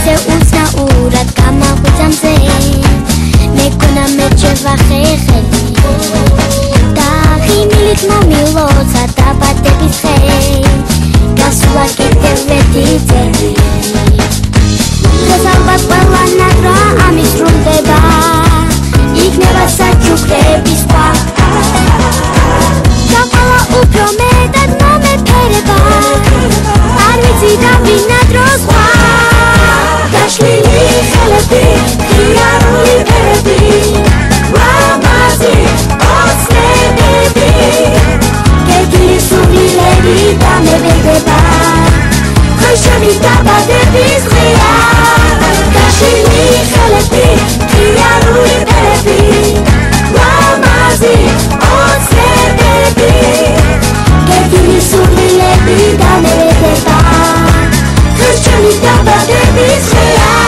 ისე უცნაურად გამაღვიძამზე მე გონა მეჭება ხელი და ხიმილით მომილოცა დაბადების დღე გასულა კიდევ ერთი წელი დღეს ალბათ ყველანაირ ამის სრულდება იქნება საჩუქრების პა და ყველა უფრო მეტად მომეფერება არ ვიცი და ვინა დროს ხვა გაშლილი ხელები ღიარული ფერები ლამაზი ოცნებები გეგმილი სულილები დამებედება ხოშები დაბადების დღეა გაშლილი ხელები ღიარული ფერები ლამაზი ოცნებები გეგმილი სულილები დამებედება ხოშები დაბადების დღეა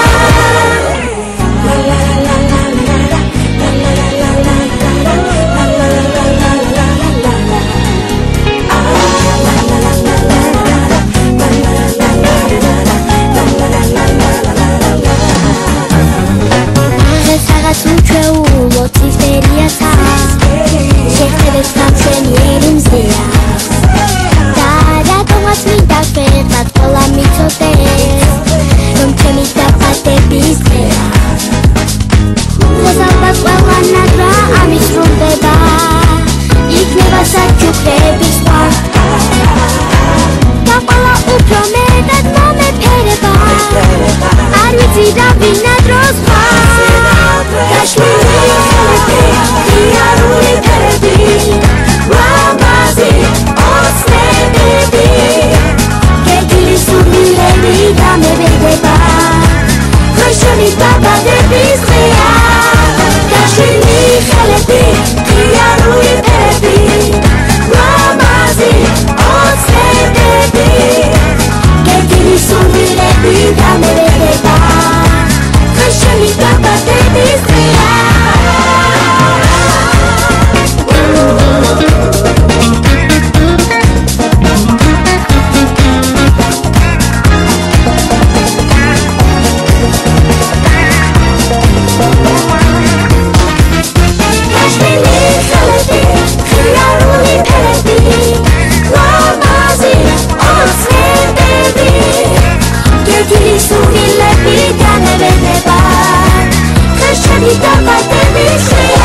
It's